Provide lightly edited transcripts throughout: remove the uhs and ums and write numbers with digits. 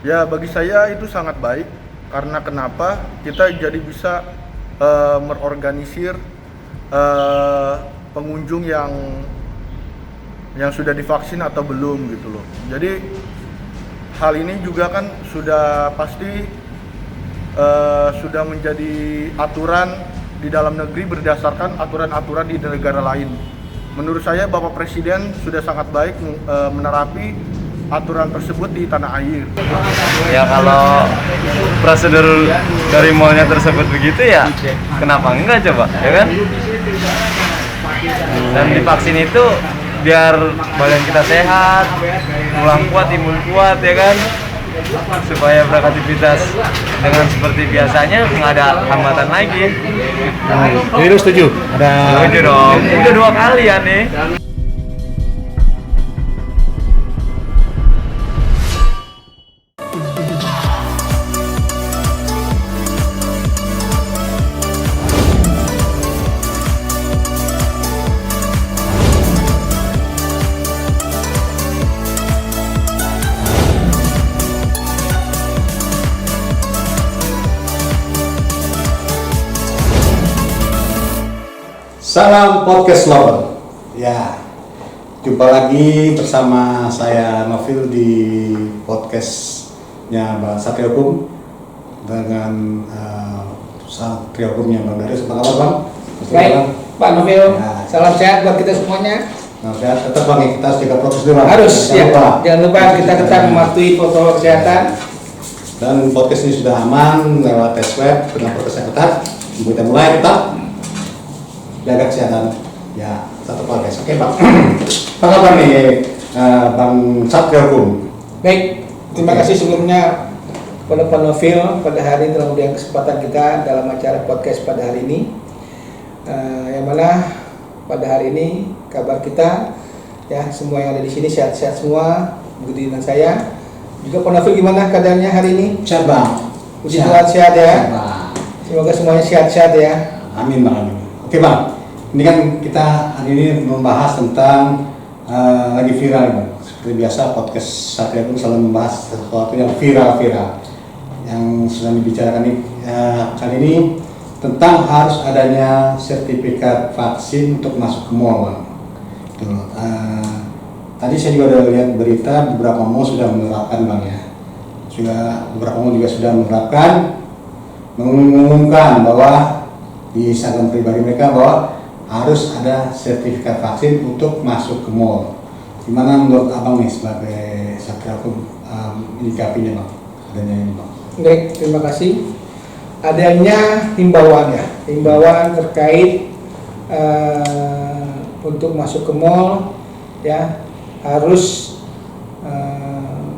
Ya, bagi saya itu sangat baik karena kenapa kita jadi bisa merorganisir pengunjung yang sudah divaksin atau belum gitu loh. Jadi hal ini juga kan sudah pasti sudah menjadi aturan di dalam negeri berdasarkan aturan-aturan di negara lain. Menurut saya Bapak Presiden sudah sangat baik menerapi aturan tersebut di tanah air. Ya kalau prosedur dari mallnya tersebut begitu ya kenapa enggak coba, ya kan? Dan divaksin itu biar badan kita sehat, tulang kuat, imun kuat, ya kan? Supaya beraktivitas dengan seperti biasanya nggak ada hambatan lagi. Jadi lu setuju? Setuju dong, udah 2 kali ya nih. Salam podcast lover. Ya, jumpa lagi bersama saya Novil di podcastnya Bang Satria Hukum dengan Satria Hukumnya Bang Darius. Apa kabar Bang? Baik, Pak Novil. Ya. Salam sehat buat kita semuanya. Nah, sehat tetap Bang, kita harus jaga prokes dulu Bang. Harus Jangan ya. lupa. Jangan lupa kita tetap mematuhi protokol kesehatan. Dan podcast ini sudah aman lewat tes web dengan prokes yang ketat. Kita mulai tetap jaga kesehatan. Ya, satu podcast. Oke Bang. Apa kabar nih Bang Satria Hukum? Baik, terima kasih sebelumnya kepada Pak Novil pada hari ini telah memberikan kesempatan kita dalam acara podcast pada hari ini. Yang mana pada hari ini kabar kita ya semua yang ada di sini sehat-sehat semua. Begitu dengan saya. Juga Pak Novil gimana keadaannya hari ini? Sehat Bang. Puji Tuhan sehat ya. Sehat, Bang. Semoga semuanya sehat-sehat ya. Amin Bang, amin. Oke Bang, ini kan kita hari ini membahas tentang lagi viral Bang. Seperti biasa podcast Satria pun selalu membahas sesuatu yang viral-viral yang sedang dibicarakan ini, kali ini tentang harus adanya sertifikat vaksin untuk masuk ke mall Bang. Tuh, tadi saya juga udah lihat berita beberapa mall sudah menerapkan Bang ya. Beberapa mall juga sudah menerapkan, mengumumkan bahwa di Instagram pribadi mereka bahwa harus ada sertifikat vaksin untuk masuk ke mall. Gimana menurut Abang nih sebagai Satria Hukum menyikapinya Bang? Adanya ini Bang. Baik, terima kasih. Adanya himbauan ya, himbauan terkait untuk masuk ke mall ya harus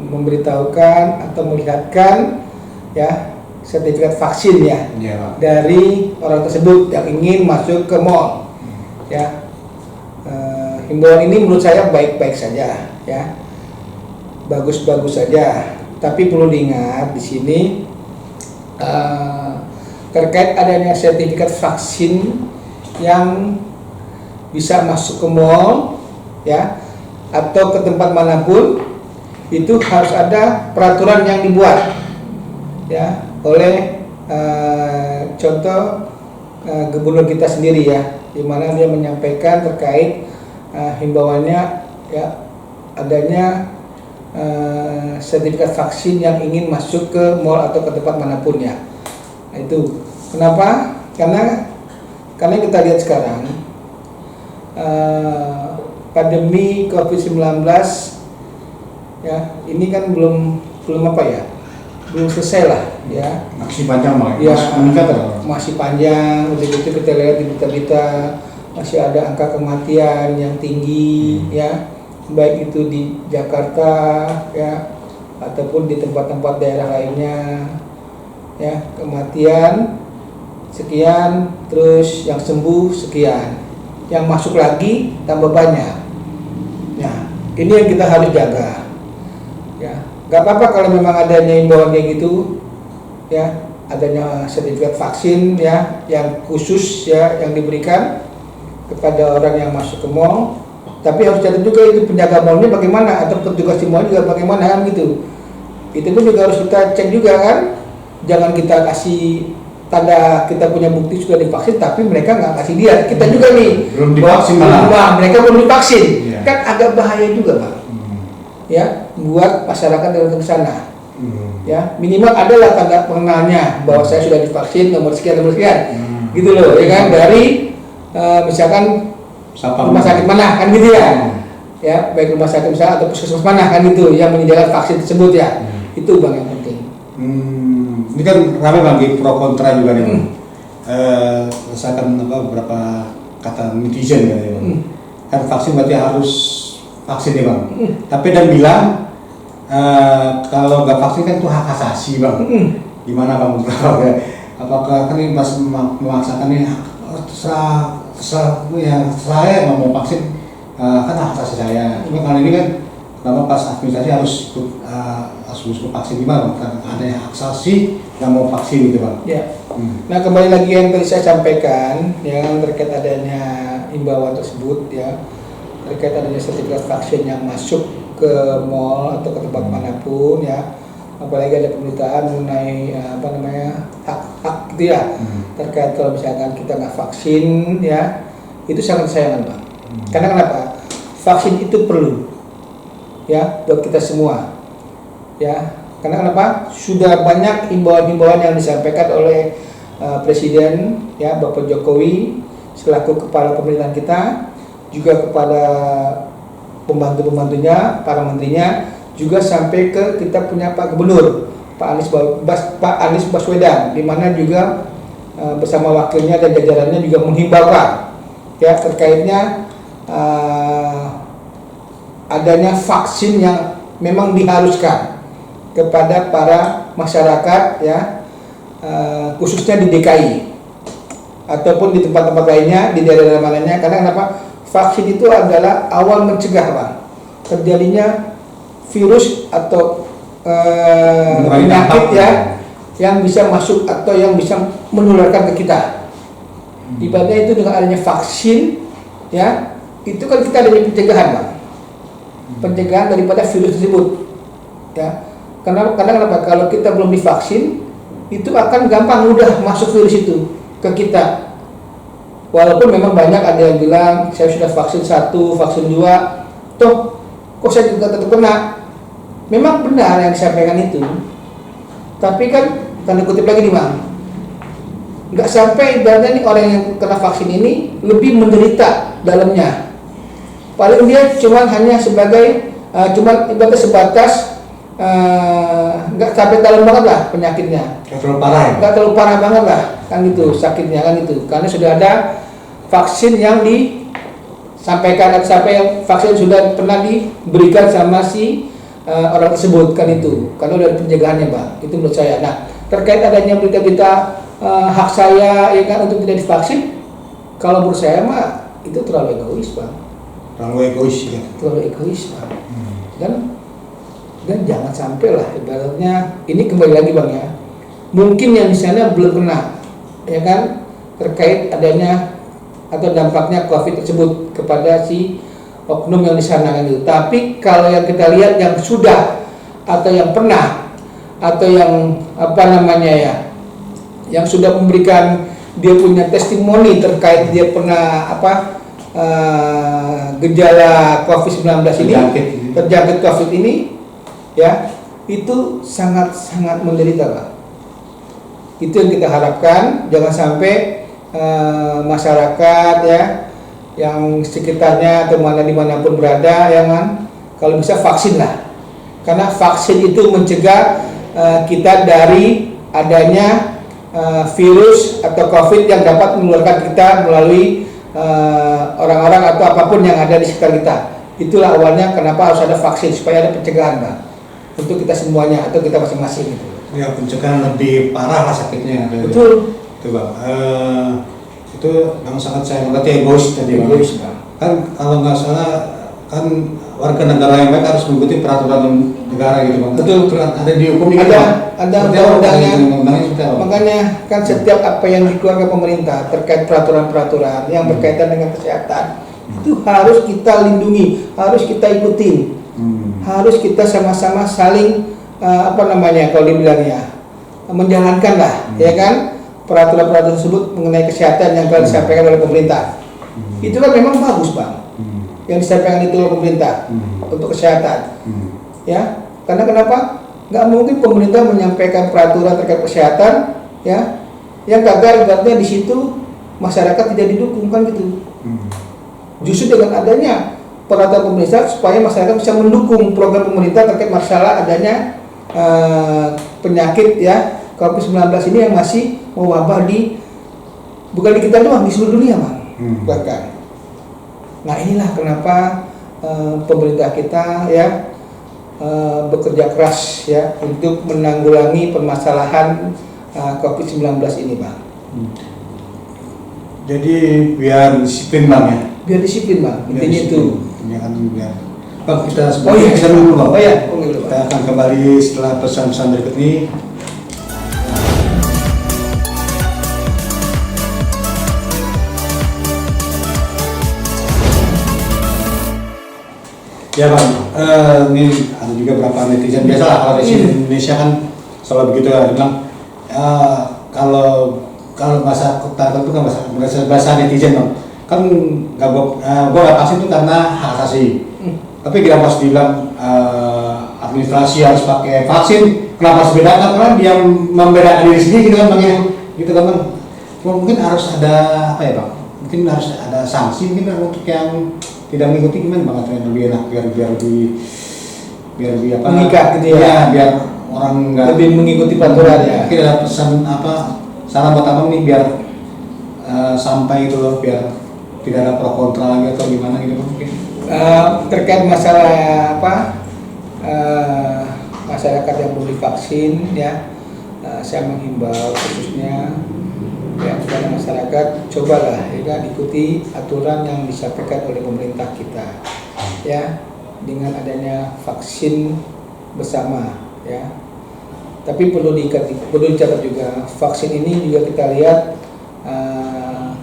memberitahukan atau melihatkan ya sertifikat vaksin ya, dari orang tersebut yang ingin masuk ke mall ya. Himbauan ini menurut saya baik-baik saja ya, bagus-bagus saja, tapi perlu diingat di sini terkait adanya sertifikat vaksin yang bisa masuk ke mall ya atau ke tempat manapun itu harus ada peraturan yang dibuat ya oleh contoh gubernur kita sendiri ya, di mana dia menyampaikan terkait himbauannya ya adanya sertifikat vaksin yang ingin masuk ke mall atau ke tempat manapun ya. Nah, itu kenapa? Karena kita lihat sekarang pandemi COVID-19 ya ini kan belum apa ya, belum selesai lah ya, masih panjang Bang ya, masih panjang. Udah gitu kita lihat di berita-berita masih ada angka kematian yang tinggi ya, baik itu di Jakarta ya ataupun di tempat-tempat daerah lainnya ya, kematian sekian, terus yang sembuh sekian, yang masuk lagi tambah banyak. Nah, ini yang kita harus jaga ya. Gak apa-apa kalau memang adanya himbauan kayak gitu ya, adanya sertifikat vaksin ya yang khusus ya yang diberikan kepada orang yang masuk ke mall, tapi harus catat juga itu penjaga mallnya bagaimana atau petugas di mall juga bagaimana kan gitu. Itu pun juga harus kita cek juga kan. Jangan kita kasih tanda kita punya bukti sudah divaksin tapi mereka nggak kasih dia. Kita juga nih Belum divaksin malah. Wah, mereka belum divaksin. Iya. Kan agak bahaya juga, Bang. Ya, buat masyarakat yang ke sana. Ya, minimal adalah tanda pengenalnya bahwa saya sudah divaksin nomor sekian. Gitu loh, ya kan, dari misalkan rumah sakit mana kan gitu ya. Ya, baik rumah sakit misalnya atau puskesmas mana kan gitu yang menyediakan vaksin tersebut ya. Itu Bang yang penting. Ini kan ramai Bang di pro kontra juga nih Bang. Misalkan beberapa kata netizen ya Bang. Kan vaksin berarti harus vaksin ya Bang. Tapi dan bilang kalau nggak vaksin kan itu hak asasi Bang. Gimana Bang? Apakah kan ini masih memaksakan ini terserah ya saya mau vaksin kan hak asasi saya. Cuma kali ini kan kenapa pas administrasi harus vaksin gimana? Karena ada yang hak asasi yang mau vaksin gitu Bang. Ya. Nah kembali lagi yang tadi saya sampaikan yang terkait adanya imbauan tersebut ya, terkait adanya sertifikat vaksin yang masuk ke mall atau ke tempat manapun ya, apalagi ada pemberitaan mengenai hak gitu ya, terkait kalau misalkan kita nggak vaksin ya, itu sangat sayang Bang. Karena kenapa? Vaksin itu perlu ya buat kita semua ya. Karena kenapa? Sudah banyak himbauan-himbauan yang disampaikan oleh Presiden ya Bapak Jokowi selaku kepala pemerintahan kita, juga kepada pembantu-pembantunya, para menterinya, juga sampai ke kita punya Pak Gubernur Pak Anies Baswedan, di mana juga bersama wakilnya dan jajarannya juga menghimbaukan ya terkaitnya adanya vaksin yang memang diharuskan kepada para masyarakat ya, khususnya di DKI ataupun di tempat-tempat lainnya di daerah-daerah mananya. Karena kenapa? Vaksin itu adalah awal mencegah Bang terjadinya virus atau penyakit ya yang bisa masuk atau yang bisa menularkan ke kita. Ibaratnya itu dengan adanya vaksin ya, itu kan kita adanya pencegahan Bang, pencegahan daripada virus tersebut ya. Karena kenapa? Kalau kita belum divaksin, itu akan gampang mudah masuk virus itu ke kita. Walaupun memang banyak ada yang bilang saya sudah vaksin 1, vaksin 2, toh kok saya juga tetap kena. Memang benar yang disampaikan itu. Tapi kan tanda kutip lagi nih Bang, nggak sampai ibaratnya nih orang yang kena vaksin ini lebih menderita dalamnya. Paling dia hanya sebagai ibaratnya sebatas nggak sampai dalam banget lah penyakitnya, Nggak terlalu parah ya? nggak terlalu parah banget lah kan gitu sakitnya kan itu, karena sudah ada vaksin yang disampaikan atau sampai yang vaksin sudah pernah diberikan sama si orang tersebut kan itu, karena udah ada pencegahannya Bang. Itu menurut saya. Nah terkait adanya berita-berita hak saya ya kan untuk tidak divaksin, kalau menurut saya mah itu terlalu egois Bang. Terlalu egois ya? Terlalu egois Bang. Dan jangan sampai lah ibaratnya ini kembali lagi Bang ya, mungkin yang di sana belum kena ya kan terkait adanya atau dampaknya COVID tersebut kepada si oknum yang di sana kan gitu. Tapi kalau yang kita lihat yang sudah atau yang pernah atau yang yang sudah memberikan dia punya testimoni terkait dia pernah gejala COVID-19 ini, terjangkit COVID ini ya, itu sangat menderita Pak. Itu yang kita harapkan, jangan sampai masyarakat ya yang sekitarnya atau dimanapun berada ya kan, kalau bisa vaksin lah, karena vaksin itu mencegah kita dari adanya virus atau COVID yang dapat menularkan kita melalui orang-orang atau apapun yang ada di sekitar kita. Itulah awalnya kenapa harus ada vaksin, supaya ada pencegahan Pak untuk kita semuanya atau kita masing-masing gitu. Ya pencegahan lebih parah lah sakitnya. Betul. Itu Bang. Itu yang sangat saya mengerti egois tadi Bang. Egois Bang. Kan kalau nggak salah kan warga negara yang baik harus mengikuti peraturan negara gitu Bang. Betul. Ada dihukum Ada undang-undangnya. Undang-undangnya Makanya kan setiap apa yang dikeluarkan pemerintah terkait peraturan-peraturan yang berkaitan dengan kesehatan itu harus kita lindungi, harus kita ikuti. Harus kita sama-sama saling apa namanya kalau dibilangnya menjalankan lah, ya kan, peraturan-peraturan tersebut mengenai kesehatan yang telah disampaikan oleh pemerintah. Itu kan memang bagus, Bang. Yang disampaikan itu oleh pemerintah untuk kesehatan. Ya, karena kenapa? Nggak mungkin pemerintah menyampaikan peraturan terkait kesehatan, ya, yang gagal ibaratnya di situ masyarakat tidak didukung kan gitu. Justru dengan adanya peraturan pemerintah supaya masyarakat bisa mendukung program pemerintah terkait masalah adanya penyakit ya COVID-19 ini yang masih mewabah bukan di kita doang, di seluruh dunia, Bang. Bahkan. Nah, inilah kenapa pemerintah kita ya bekerja keras ya untuk menanggulangi permasalahan COVID-19 ini, Bang. Jadi biar disiplin, Bang, ya. Biar disiplin, Bang. Intinya itu. Ini kan biar. Bang, kita Oh iya, kita dulu, Bang. Oh iya, dulu, Kita akan kembali setelah pesan-pesan berikut ini. Ya, Bang, ini ada juga beberapa netizen, biasalah kalau di Indonesia kan selalu begitu ya, dia bilang kalau bahasa itu kan bahasa netizen, Bang, kan gua nggak vaksin itu karena hak asasi. Tapi kenapa harus dibilang administrasi harus pakai vaksin, kenapa harus bedakan? Karena dia membedakan diri sendiri gitu kan, Bang, ya, gitu kan, Bang. Mungkin harus ada apa ya, Bang? Mungkin harus ada sanksi mungkin untuk yang tidak mengikuti, gimana, Bang, atau yang lebih enak biar lebih apa? Mengikat gitu ya. Biar orang nggak Lebih mengikuti peraturan ya. Mungkin ada pesan apa? Saran buat Abang nih biar sampai itu loh, biar tidak ada pro kontra lagi atau gimana gitu, mungkin. Terkait masalah masyarakat yang belum divaksin ya, saya menghimbau khususnya ya kepada masyarakat, cobalah ya ikuti aturan yang disampaikan oleh pemerintah kita ya, dengan adanya vaksin bersama ya. Tapi perlu dicatat juga, vaksin ini juga kita lihat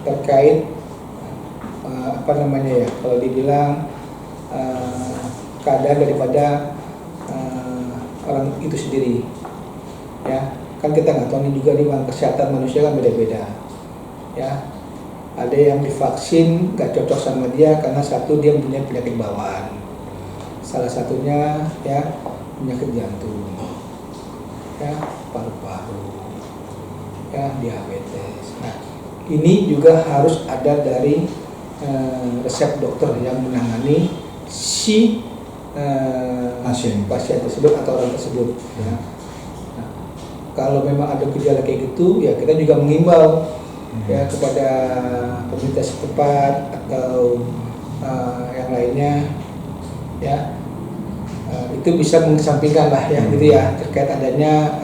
terkait apa namanya ya, kalau dibilang keadaan daripada orang itu sendiri ya, kan kita nggak tahu nih juga nih, Bang, kesehatan manusia kan beda-beda ya. Ada yang divaksin nggak cocok sama dia karena satu dia punya penyakit bawaan, salah satunya ya penyakit jantung ya, paru-paru ya, diabetes. Nah, ini juga harus ada dari resep dokter yang menangani si pasien tersebut atau orang tersebut ya. Nah, kalau memang ada gejala kayak gitu ya, kita juga mengimbau ya kepada pemerintah setempat atau yang lainnya ya, itu bisa mengesampingkan lah ya gitu ya, terkait adanya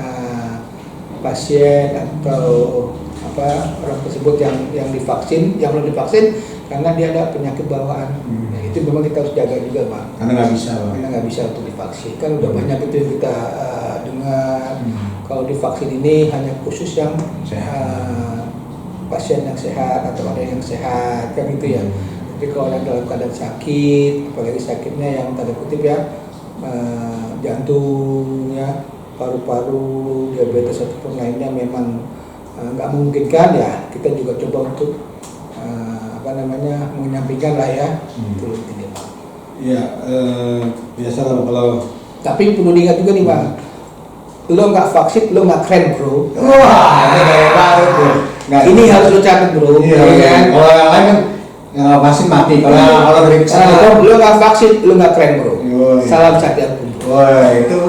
pasien atau orang tersebut yang divaksin, yang belum divaksin karena dia ada penyakit bawaan. Nah, itu memang kita harus jaga juga, Bang. Karena nggak bisa, Bang. Karena nggak bisa untuk divaksin. Kan udah banyak itu yang kita dengar. Kalau divaksin ini hanya khusus yang pasien yang sehat atau ada yang sehat kan gitu ya. Tapi kalau yang dalam keadaan sakit, apalagi sakitnya yang tanda kutip ya jantung ya, paru-paru, diabetes ataupun lainnya memang nggak memungkinkan ya, kita juga coba untuk menyampingkan lah ya. Itu intinya, Bang. Iya, biasa kalau tapi perlu diingat juga nih, Bang, lo nggak vaksin lo nggak keren, bro. wah, ini kayak baru tuh. Ini harus lo catat, bro. Iya, ya kan? Kalau yang lain kan vaksin mati. Kalau dari kesana lo nggak vaksin lo nggak keren, bro. Yoi. Salam satu pun. wah, itu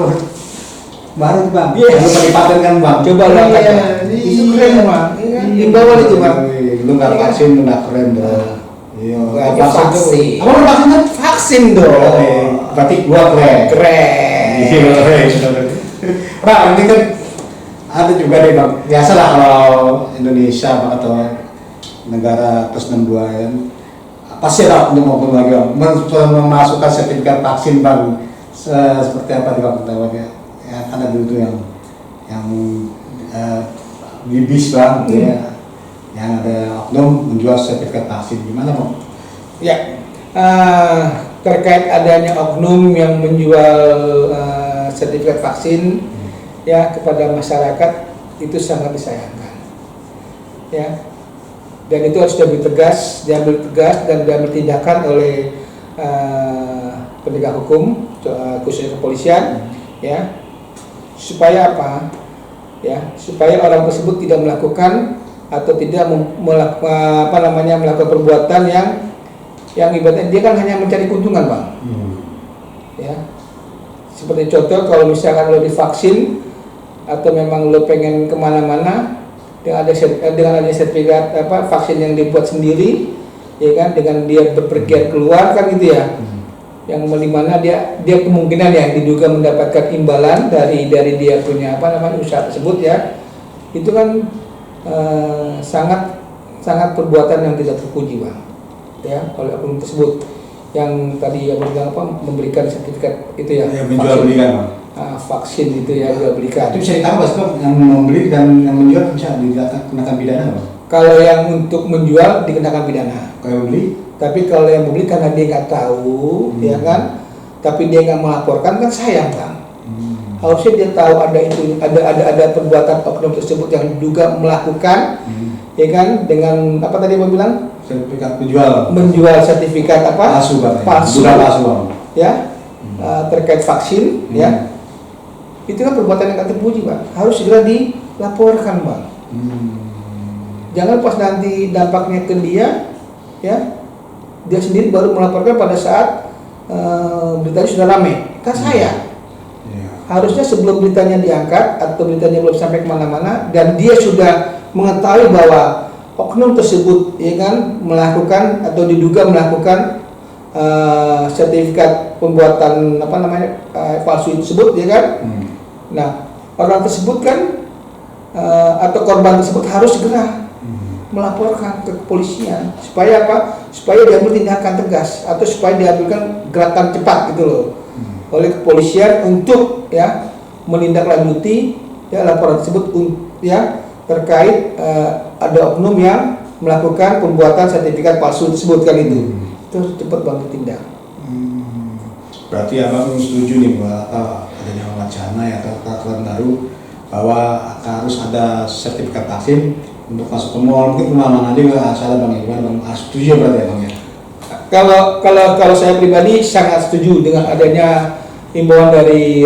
baru, Bang. Yes. Lu dipaten kan, Bang. Coba lo angkat, Iya, Bang. Itu keren, Bang. Imbauan itu, Bang. Lu nggak vaksin, lu nggak keren, Bang. Iya. Gua vaksin. Apa lu vaksin kan? Vaksin dong. Berarti gua keren. Keren. Iya. Bang, ini kan ada juga deh, Bang. Biasalah kalau Indonesia, Bang, atau negara plus 62 ya, pasti ada untuk maupun lagi, Bang, memasukkan sertifikat vaksin, Bang. Seperti apa di Bang? Ya, kan ada dulu yang di bis, Bang, ya, yang ada oknum menjual sertifikat vaksin. Gimana, Bang? Ya, terkait adanya oknum yang menjual sertifikat vaksin ya kepada masyarakat itu sangat disayangkan. Ya. Dan itu harus diambil tegas dan diambil tindakan oleh penegak hukum, khususnya kepolisian, ya, supaya apa? Ya, supaya orang tersebut tidak melakukan atau tidak melakukan perbuatan yang ibaratnya dia kan hanya mencari keuntungan, Bang. Ya, seperti contoh kalau misalkan lo divaksin atau memang lo pengen kemana-mana dengan adanya sertifikat vaksin yang dibuat sendiri, ya kan, dengan dia berpergian keluar kan gitu ya, yang dimana dia kemungkinan ya diduga mendapatkan imbalan dari dia punya usaha tersebut ya, itu kan sangat perbuatan yang tidak terpuji, Bang, ya, oleh oknum tersebut yang tadi yang bilang memberikan sertifikat itu ya, menjual belikan, vaksin itu ya, jual belikan. Itu bisa ditambah sebab yang membeli dan yang menjual bisa dikenakan pidana, Bang. Kalau yang untuk menjual dikenakan pidana. Kalau beli? Tapi kalau yang membeli karena dia nggak tahu, ya kan, tapi dia nggak melaporkan kan sayang, Bang. Harusnya dia tahu ada perbuatan oknum tersebut yang diduga melakukan, ya kan, dengan apa tadi Bang bilang? Sertifikat menjual sertifikat palsu, ya, terkait vaksin, ya. Itu kan perbuatan yang nggak terpuji, Bang. Harus segera dilaporkan, Bang. Jangan pas nanti dampaknya ke dia, ya, dia sendiri baru melaporkan pada saat beritanya sudah ramai. Kan sayang. Harusnya sebelum beritanya diangkat atau beritanya belum sampai kemana-mana dan dia sudah mengetahui bahwa oknum tersebut, ya kan, melakukan atau diduga melakukan sertifikat pembuatan palsu tersebut, ya kan. Nah, orang tersebut kan atau korban tersebut harus segera melaporkan ke kepolisian supaya apa? Supaya diambil tindakan tegas atau supaya diambilkan gerakan cepat gitu loh oleh kepolisian untuk ya menindaklanjuti ya laporan tersebut ya terkait ada oknum yang melakukan pembuatan sertifikat palsu tersebut kan itu harus cepat banget ditindak. Berarti Abang setuju nih bahwa adanya wacana ya atau peraturan baru bahwa harus ada sertifikat vaksin untuk masuk ke mall, mungkin kemana-mana juga salah Bang, gimana Bang? Setuju berarti ya Bang ya? Kalau saya pribadi sangat setuju dengan adanya himbauan dari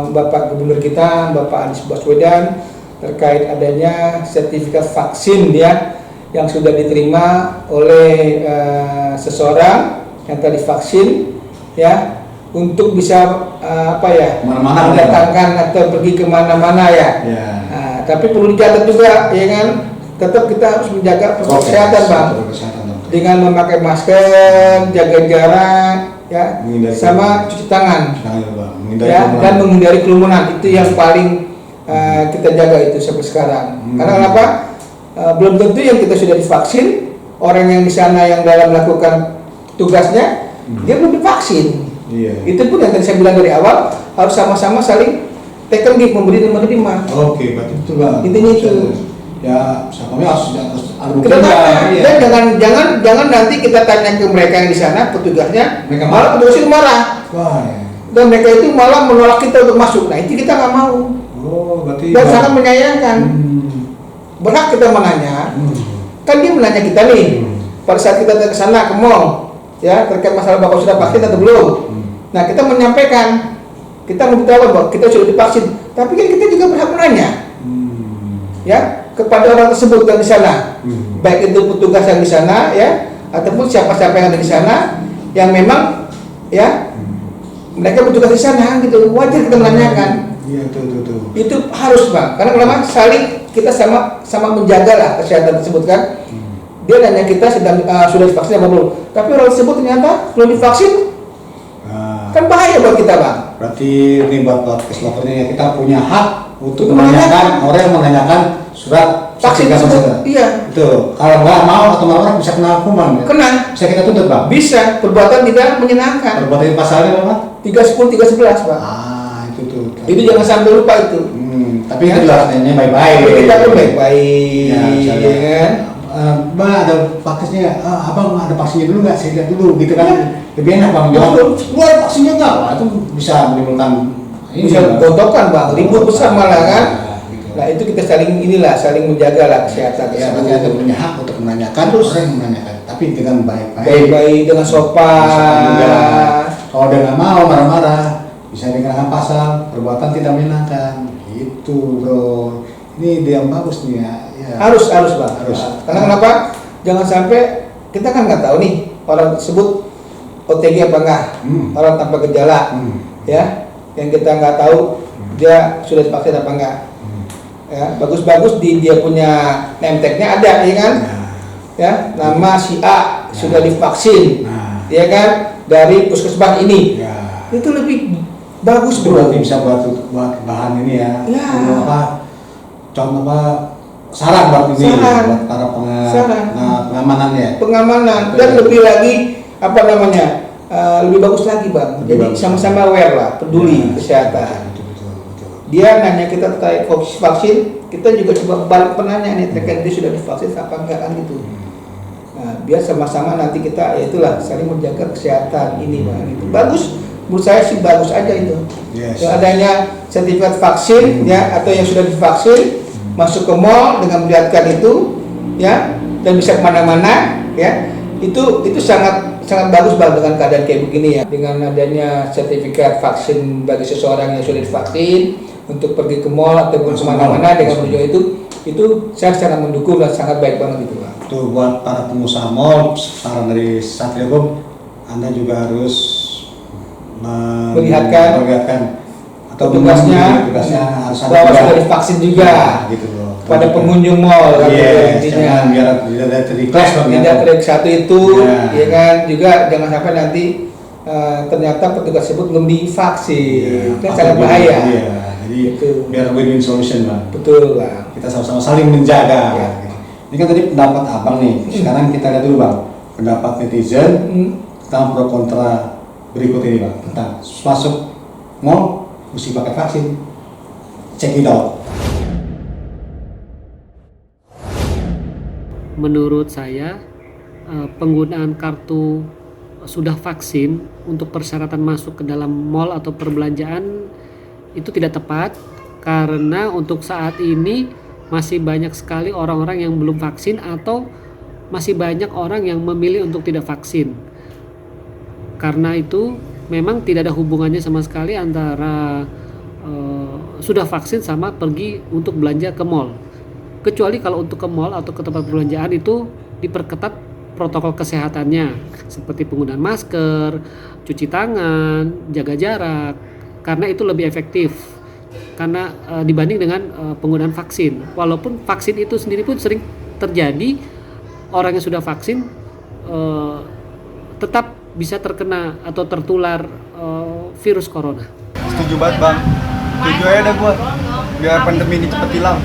Bapak Gubernur kita, Bapak Anies Baswedan terkait adanya sertifikat vaksin ya yang sudah diterima oleh seseorang yang tadi vaksin ya untuk bisa mendatangkan atau pergi kemana-mana ya. Nah, tapi perlu dicatat juga ya kan, tetap kita harus menjaga protokol kesehatan Bang. Dengan memakai masker, jaga jarak, ya, sama cuci tangan, ya, dan menghindari kerumunan itu yang paling kita jaga itu sampai sekarang. Karena kenapa? Belum tentu yang kita sudah divaksin, orang yang di sana yang dalam melakukan tugasnya dia belum divaksin. Itu pun yang tadi saya bilang dari awal harus sama-sama saling taken give, memberi dan menerima. Oke, berarti betul Bang. Intinya itu. Ya, siapa harus kita tanya, dan jangan nanti kita tanya ke mereka yang di sana petugasnya, mereka malah petugas itu marah. Wah, ya. Dan mereka itu malah menolak kita untuk masuk. Nah itu kita nggak mau. Oh, berarti dan sangat menyayangkan. Berhak kita menanya. Kan dia menanya kita nih. Pada saat kita ke sana ke mall, ya terkait masalah bapak sudah vaksin atau belum. Nah kita menyampaikan, kita memberitahukan bahwa kita sudah divaksin. Tapi kan kita juga berhak menanya. Ya, kepada orang tersebut yang di sana, baik itu petugas yang di sana ya, ataupun siapa-siapa yang ada di sana, yang memang ya mereka bertugas di sana gitu, wajar kita menanyakan. Iya tuh. Itu harus Bang, karena memang saling kita sama menjaga lah kesehatan tersebut kan. Dia nanya kita sudah divaksin apa belum, tapi orang tersebut ternyata belum divaksin, kan bahaya buat kita Bang. Berarti ini buat podcast lokernya kita punya hak untuk menanyakan orang yang menanyakan surat vaksin tersebut. Iya. Itu kalau nggak mau atau orang bisa kena hukuman. Ya? Kena. Bisa kita tuntut Bang. Bisa. Perbuatan tidak menyenangkan. Perbuatan pasalnya apa? 310, 311 Bang. Itu tuh. Itu jangan sampai lupa itu. Tapi ya? Itu juga katanya baik-baik. Tapi kita pun baik-baik. Ya kan. Bang ada vaksinnya, abang ada vaksinnya dulu nggak? Saya lihat dulu gitu kan. Lebih enak Bang. Buat vaksinnya nggak? Wah, itu bisa menimbulkan bisa gontokan bang, ribut besar malah kan. Gitu. Nah itu kita saling menjaga lah kesehatan. Ya, berarti ada punya hak untuk menanyakan, terus orang yang menanyakan, tapi dengan baik-baik. Baik-baik dengan sopan. Kalau dia nggak mau marah-marah, bisa dikenakan pasal perbuatan tidak menyenangkan. Gitu bro. Ini ide yang bagus nih ya. Harus bang. Harus. Karena kenapa? Jangan sampai kita kan nggak tahu nih orang tersebut OTG apa enggak, orang tanpa gejala, ya, yang kita nggak tahu dia sudah divaksin apa enggak. Ya, bagus-bagus dia punya name tag-nya ada, ya kan? Ya, nama si A sudah divaksin, ya kan? Dari puskesmas ini, itu lebih bagus bro. Berarti bisa buat bahan ini ya. Contoh saran buat ini, buat para pengamanan ya. Pengamanan dan lebih lagi lebih bagus lagi bang. Lebih Jadi bagus. sama-sama aware lah, peduli kesehatan. Betul. Dia nanya kita terkait vaksin, kita juga coba balik penanya nih terkait dia sudah divaksin apa enggak kan gitu. Nah, biar sama-sama nanti kita ya itulah saling menjaga kesehatan ini bang. Itu bagus, menurut saya sih bagus aja itu. Yes. Yang adanya sertifikat vaksin ya atau yang sudah divaksin masuk ke mall dengan melihatkan itu ya dan bisa kemana-mana ya itu sangat bagus bang dengan keadaan kayak begini ya, dengan adanya sertifikat vaksin bagi seseorang yang sudah divaksin untuk pergi ke mall ataupun kemana-mana dengan menuju itu saya sangat mendukung dan sangat baik banget itu bang. Tuh buat para pengusaha mall, saran dari Satria Hukum, Anda juga harus melihatkan atau tugasnya harus ada bahwa juga. sudah divaksin juga gitu loh. pada pengunjung mall kan Yes, intinya. jangan biar tidak terrequest dong ya. Tidak trik satu itu, Ya. ya kan juga jangan sampai nanti ternyata petugas tersebut belum divaksin, kan sangat bahaya. Iya, jadi Gitu. biar win-win solution bang. Betul bang. Kita sama-sama saling menjaga. Ya. Ini kan tadi pendapat abang nih. Sekarang kita lihat dulu bang pendapat netizen tentang pro kontra berikut ini bang tentang masuk mall mesti pakai vaksin. Check it out. Menurut saya penggunaan kartu sudah vaksin untuk persyaratan masuk ke dalam mall atau perbelanjaan itu tidak tepat, karena untuk saat ini masih banyak sekali orang-orang yang belum vaksin atau masih banyak orang yang memilih untuk tidak vaksin. Karena itu memang tidak ada hubungannya sama sekali antara sudah vaksin sama pergi untuk belanja ke mall. Kecuali kalau untuk ke mall atau ke tempat perbelanjaan itu diperketat protokol kesehatannya seperti penggunaan masker, cuci tangan, jaga jarak, karena itu lebih efektif karena dibanding dengan penggunaan vaksin. Walaupun vaksin itu sendiri pun sering terjadi orang yang sudah vaksin tetap bisa terkena atau tertular virus corona. Setuju banget bang, setuju aja dah gua biar pandemi ini cepet hilang.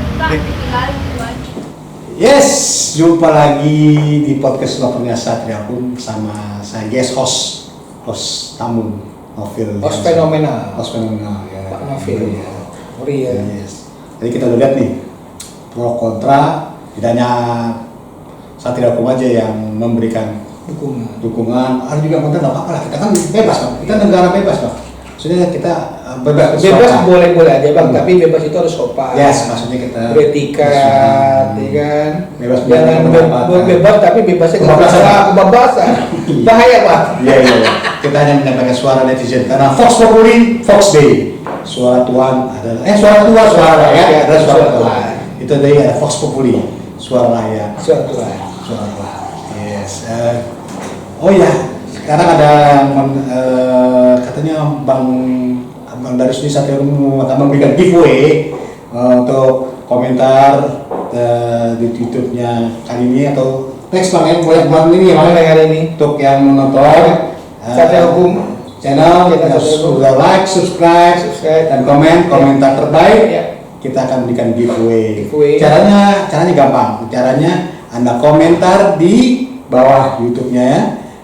Yes, jumpa lagi di podcast Lokalnya Satria Hukum sama saya guest host tamu Novil. Host fenomenal. Host fenomenal ya. Pak Novil. Ya. Real. Yes. Jadi kita udah lihat nih pro kontra, tidak hanya Satria Hukum aja yang memberikan dukungan. Ada juga kontra, nggak apa-apa lah. Kita kan bebas bang. Kita negara bebas bang. Maksudnya kita bebas. Boleh aja bang, tapi bebas itu harus sopan. Yes, maksudnya kita beretikat, ya kan. Bebas Jangan bebas tapi bebasnya kebebasan. Bahaya pak. Iya. Kita hanya menyampaikan suara netizen karena Vox Populi, Vox Day. Suara Tuhan adalah suara rakyat adalah suara Tuhan. Itu tadi ada Vox Populi, suara rakyat. Suara Tuhan. Suara Tuhan. Yes. Oh ya, sekarang ada katanya Bang Darius ini Satria Hukum akan memberikan giveaway untuk komentar di YouTube-nya kali ini atau next bang yang boleh buat ini Mana ya hari ini? untuk yang menonton Satria Hukum channel kita sudah like, subscribe dan komentar terbaik Ya. kita akan berikan giveaway. Giveaway. Caranya gampang. Caranya Anda komentar di bawah YouTube-nya ya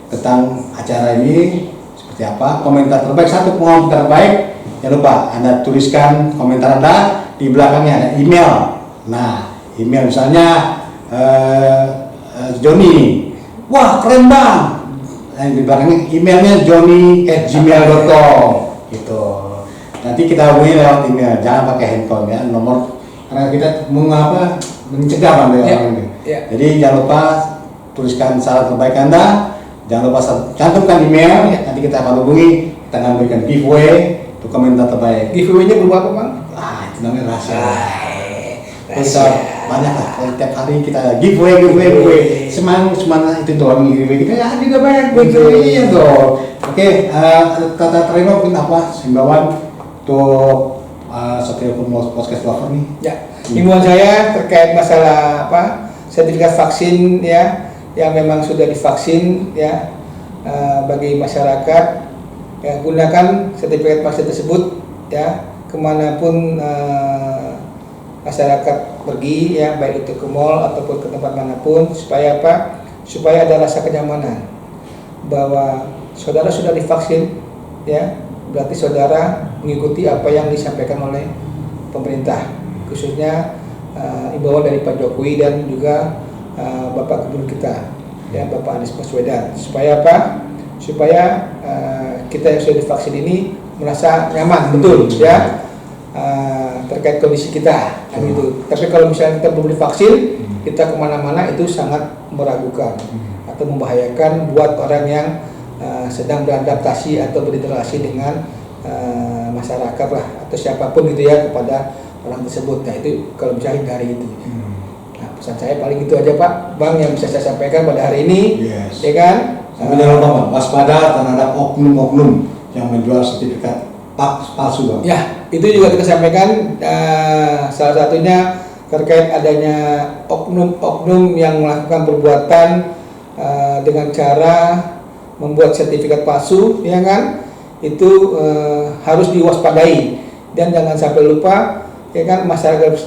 tentang acara ini seperti apa. Komentar terbaik, satu komentar terbaik. Jangan lupa Anda tuliskan komentar Anda di belakangnya ada email. Nah, email misalnya Johnny. Wah, keren bang. Di belakangnya emailnya johnny@gmail.com gitu. Nanti kita hubungi lewat email, jangan pakai handphone ya, nomor karena kita mencegah Bang dari orang ini. Jadi jangan lupa tuliskan saran terbaik Anda, jangan lupa cantumkan email, nanti kita akan hubungi, kita akan berikan giveaway untuk komentar terbaik. Giveaway-nya berupa apa Bang? Itu namanya rahasia. Kita banyak lah, tiap hari kita giveaway. Semangat itu doang giveaway kita ya juga banyak giveaway-nya dong. Oke, kata terima mungkin apa himbauan untuk Satria Hukum Podcast Lover nih? Ya, himbauan saya terkait masalah sertifikat vaksin ya, yang memang sudah divaksin ya, bagi masyarakat ya, gunakan sertifikat vaksin tersebut ya kemanapun masyarakat pergi ya, baik itu ke mall ataupun ke tempat manapun, supaya apa? Supaya ada rasa kenyamanan bahwa saudara sudah divaksin ya, berarti saudara mengikuti apa yang disampaikan oleh pemerintah, khususnya imbauan dari Pak Jokowi dan juga Bapak Gubernur kita ya, Bapak Anies Baswedan, supaya apa? Supaya kita yang sudah divaksin ini merasa nyaman betul ya, terkait kondisi kita kan gitu. Tapi kalau misalnya kita belum divaksin, kita kemana-mana itu sangat meragukan atau membahayakan buat orang yang sedang beradaptasi atau berinteraksi dengan masyarakat lah, atau siapapun gitu ya, kepada orang tersebut. Nah itu kalau bisa hindari itu. Nah pesan saya paling itu aja Pak Bang yang bisa saya sampaikan pada hari ini. Ya kan? Jangan lupa Bang, waspada terhadap oknum-oknum yang menjual sertifikat palsu Bang. Ya, itu juga kita sampaikan, salah satunya terkait adanya oknum-oknum yang melakukan perbuatan dengan cara membuat sertifikat palsu, ya kan? Itu harus diwaspadai, dan jangan sampai lupa, ya kan,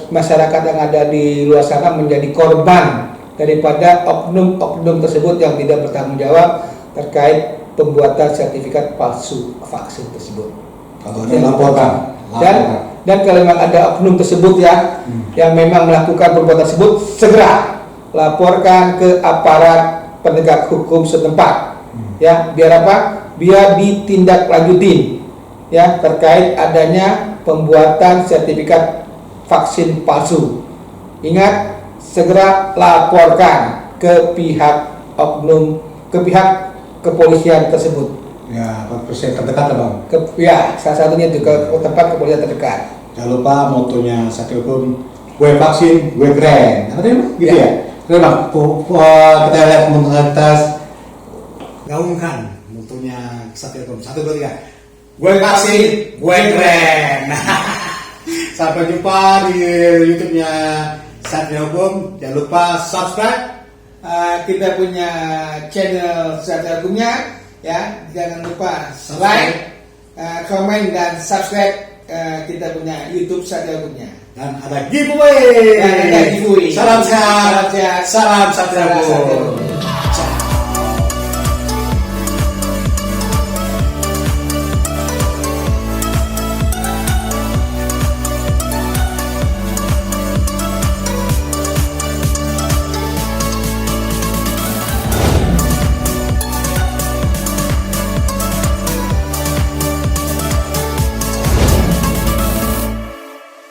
masyarakat yang ada di luar sana menjadi korban daripada oknum-oknum tersebut yang tidak bertanggung jawab terkait pembuatan sertifikat palsu vaksin tersebut. Kalau laporkan. Dan kalau memang ada oknum tersebut ya, yang memang melakukan perbuatan tersebut, segera laporkan ke aparat penegak hukum setempat. Ya, biar apa? Biar ditindaklanjuti ya, terkait adanya pembuatan sertifikat vaksin palsu. Ingat, segera laporkan ke pihak oknum, ke pihak kepolisian tersebut. Ya, kepolisian terdekat Bang. Ya, salah satunya itu ke tempat kepolisian terdekat. Jangan lupa motonya Satria Hukum, gue vaksin, gue keren. Apa tadi Bang? Gitu ya? Oke Bang, kita lihat komunitas gaungkan motonya Satria Hukum. 1, 2, 3. Gue vaksin, gue keren. Sampai jumpa di YouTube-nya Satria Hukum. Jangan lupa subscribe. Kita punya channel Satria Hukumnya ya, jangan lupa like, komen dan subscribe kita punya YouTube Satria Hukumnya. Dan ada giveaway. Salam sehat. Salam Satria Hukum.